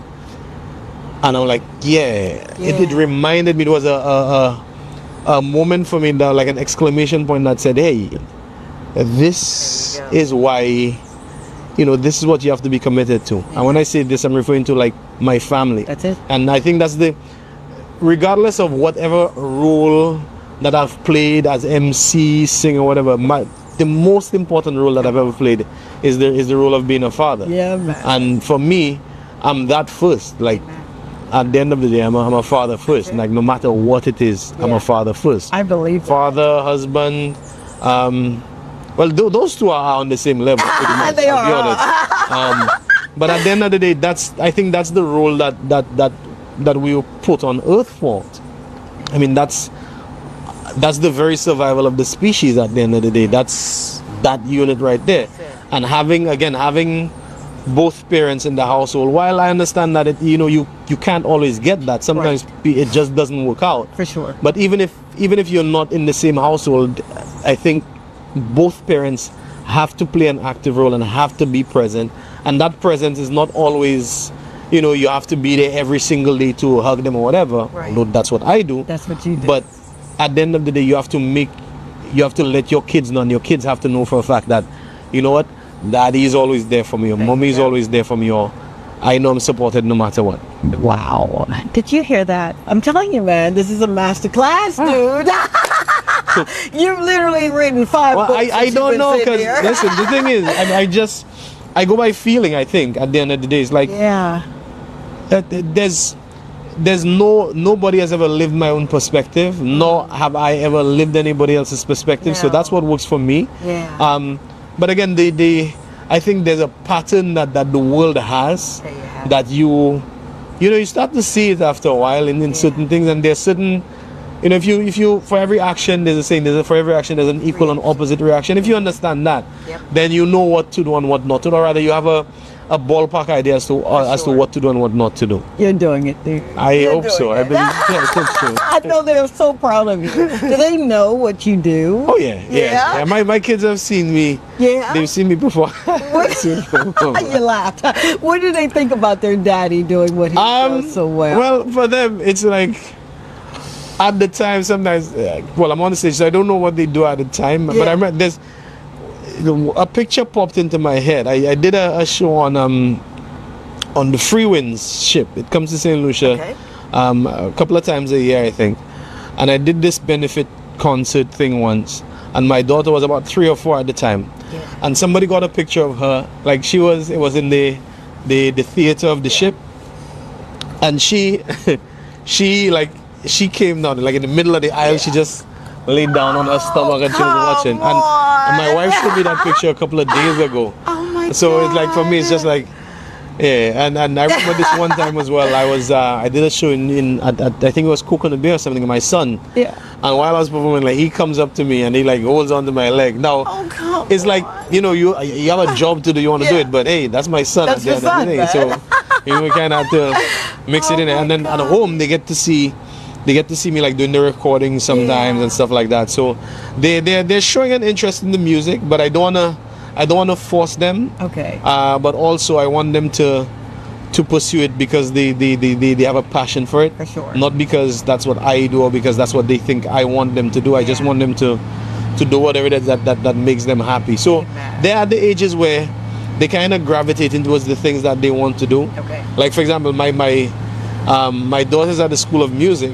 and I'm like, it reminded me. It was a moment for me, that like an exclamation point that said, hey, this is why, this is what you have to be committed to. And when I say this, I'm referring to like my family. That's it. And I think that's regardless of whatever role that I've played as MC, singer, whatever, the most important role that I've ever played is the role of being a father. Yeah, man. And for me, I'm that first. Like at the end of the day, I'm a father first. Like no matter what it is, I'm a father first. I believe father, husband. Well, those two are on the same level. Pretty much, They I'll be are. honest. But at the end of the day, I think that's the role that we were put on Earth for. I mean, that's the very survival of the species at the end of the day. That's that unit right there. And having both parents in the household, while I understand that you can't always get that. Sometimes it just doesn't work out. For sure. But even if you're not in the same household, I think both parents have to play an active role and have to be present. And that presence is not always, you have to be there every single day to hug them or whatever. Right. Although that's what I do. That's what you do. But at the end of the day, you have to let your kids know, and your kids have to know for a fact that, what, daddy is always there for me, or mommy is always there for me, or I know I'm supported no matter what. Wow. Did you hear that? I'm telling you, man, this is a master class, dude. You've literally written 5 books. I don't know, because listen, the thing is, I go by feeling. I think at the end of the day, it's like there's nobody has ever lived my own perspective, nor have I ever lived anybody else's perspective. So that's what works for me. But again, I think there's a pattern that the world has that you start to see it after a while in certain things, and there's certain, if you for every action there's a saying, for every action there's an equal and opposite reaction. If you understand that, then you know what to do and what not to do, or rather you have a ballpark idea as to what to do and what not to do. You're doing it, dude. I hope so. I believe so. I know they're so proud of you. Do they know what you do? Oh yeah. My kids have seen me. Yeah. They've seen me before. You laughed. What do they think about their daddy doing what he does so well? Well, for them, it's like at the time sometimes. I'm on the stage, so I don't know what they do at the time. But I remember there's a picture popped into my head. I did a show on the Free Winds ship. It comes to St Lucia a couple of times a year, I think. And I did this benefit concert thing once, and my daughter was about 3 or 4 at the time. Yeah. And somebody got a picture of her, like it was in the theater of the ship, and she she came down like in the middle of the aisle. She just laid down on her stomach and she was watching. And my wife showed me that picture a couple of days ago. Oh my So God. it's like, for me, it's just like, yeah. And I remember this one time as well. I did a show at I think it was Coconut Bay or something with my son. Yeah. And while I was performing, like, he comes up to me and he like holds onto my leg. Now, Oh, come it's like, on. you know, you have a job to do, you want to do Yeah. it, but hey, that's my son. That's at the your end of the son, day. man. So you know, we kind of have to mix it in there. And then at home, they get to see me like doing the recording sometimes and stuff like that. So they're showing an interest in the music, but I don't wanna force them. Okay. But also I want them to pursue it because they have a passion for it. For sure. Not because that's what I do or because that's what they think I want them to do. I just want them to do whatever it is that makes them happy. So Amen. they're at the ages where they kind of gravitate towards the things that they want to do. Okay. Like, for example, my daughter's at the School of Music.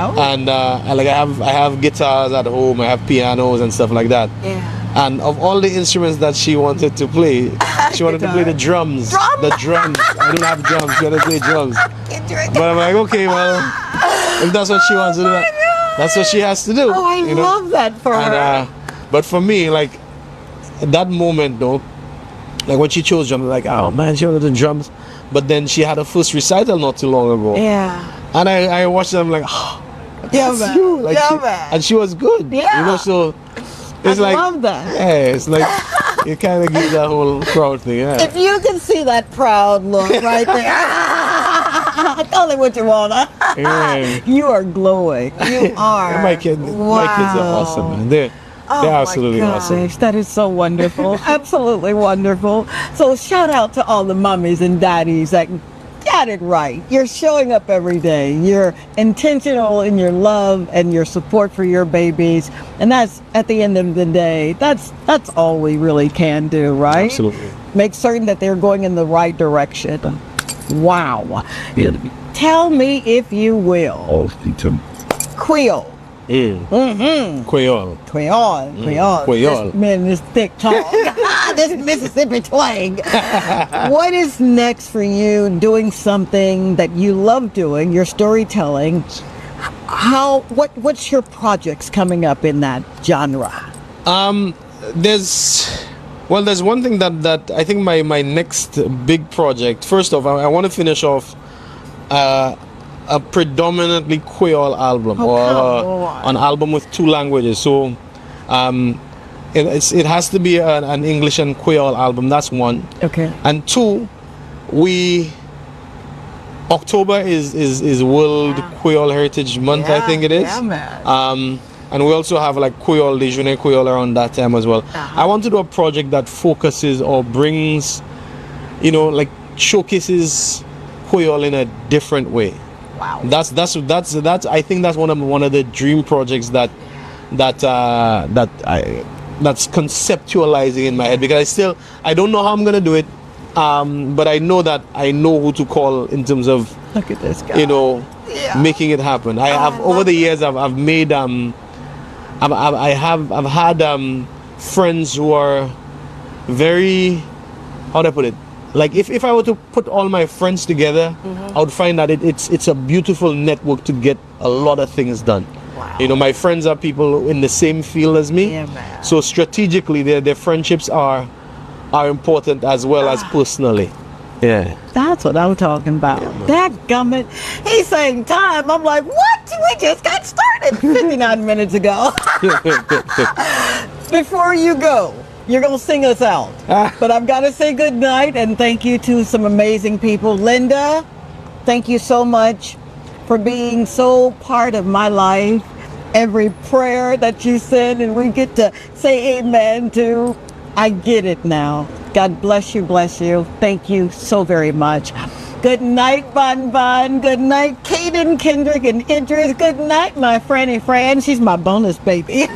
Oh. And I have guitars at home, I have pianos and stuff like that. Yeah. And of all the instruments that she wanted to play, she wanted to play the drums. Drum? The drums. I don't have drums. She wanted to play drums. But I'm like, okay, well, if that's what she wants to do, that's what she has to do. Oh, I you know? love that for her. And, but for me, like, that moment though, like when she chose drums, like, oh man, she wanted the drums. But then she had her first recital not too long ago. Yeah. And I watched them like, oh, Yeah, that's man. you. Like, Yeah, she- man. and she was good. Yeah. You know, so it's I like, love that. yeah, it's like, it kind of gives that whole crowd thing. Yeah. If you can see that proud look right there, tell them what you want. Yeah. You are glowing. You are. Yeah, my kids are awesome, man. They're absolutely my awesome. gosh, that is so wonderful. Absolutely wonderful. So shout out to all the mummies and daddies that got it right. You're showing up every day. You're intentional in your love and your support for your babies. And that's, at the end of the day, that's all we really can do, right? Absolutely. Make certain that they're going in the right direction. Wow. Tell me, if you will, Creole. Creole. Creole. Creole. This man, this thick talk. This Mississippi twang. What is next for you, doing something that you love doing, your storytelling? What's your projects coming up in that genre? There's one thing that I think my next big project. First off, I want to finish off a predominantly Creole album, an album with 2 languages. So it has to be an English and Creole album. That's one. Okay. And 2, October is World Creole Heritage Month, I think it is. Yeah, man. And we also have like Creole, Déjeuner Creole around that time as well. I want to do a project that focuses or brings, you know, like showcases Creole in a different way. Wow. That's I think that's one of the dream projects that's conceptualizing in my head, because I don't know how I'm gonna do it, but I know that I know who to call in terms of, Look at this guy. you know, Yeah. making it happen. I have over the years I've made I've had friends who are very, how do I put it? Like if I were to put all my friends together, I would find that it's a beautiful network to get a lot of things done. Wow. You know, my friends are people in the same field as me. Yeah, man. So strategically, their friendships are important as well as personally. Yeah. That's what I'm talking about. That gummit. He's saying time. I'm like, what? We just got started 59 minutes ago. Before you go, you're going to sing us out. But I've got to say good night and thank you to some amazing people. Linda, thank you so much for being so part of my life. Every prayer that you send and we get to say amen to, I get it now. God bless you, bless you. Thank you so very much. Good night, Bon Bon. Good night, Kaden, Kendrick, and Idris. Good night, my Franny Fran. She's my bonus baby.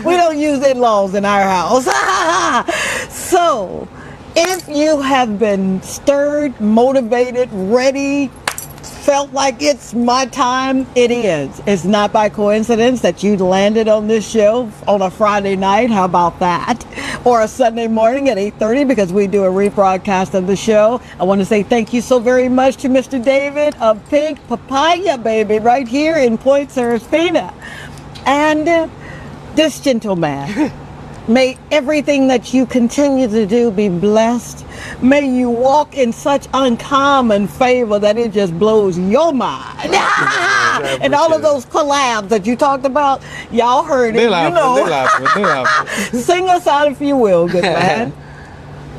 We don't use in-laws in our house. So, if you have been stirred, motivated, ready, felt like it's my time, it is. It's not by coincidence that you landed on this show on a Friday night. How about that? Or a Sunday morning at 8:30 because we do a rebroadcast of the show. I want to say thank you so very much to Mr. David of Pink Papaya, baby, right here in Point Serafina. And this gentleman, may everything that you continue to do be blessed. May you walk in such uncommon favor that it just blows your mind. And all of those collabs that you talked about, y'all heard it, They laughing, you know. they laughing. Sing us out if you will, good man.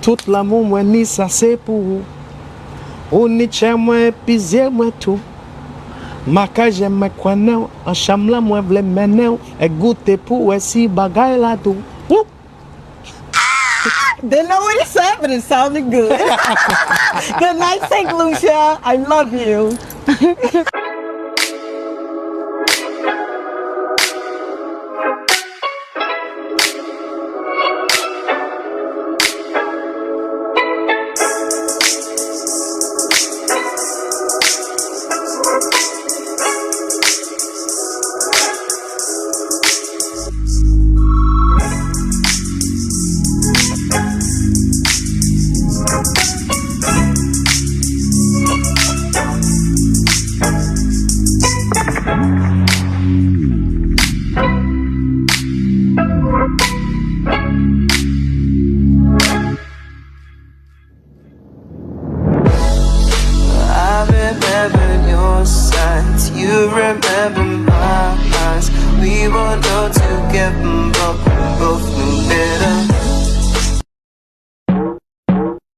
Tout l'amour moi ni ça c'est pour ou ni chez moi pisier moi tout. Maka j'aime quoi non en chambre là moi vle maintenant et goûter pour si bagay la tout. Didn't know what he said, but it sounded good. Good night, St Lucia. I love you. You remember my eyes. We were known to get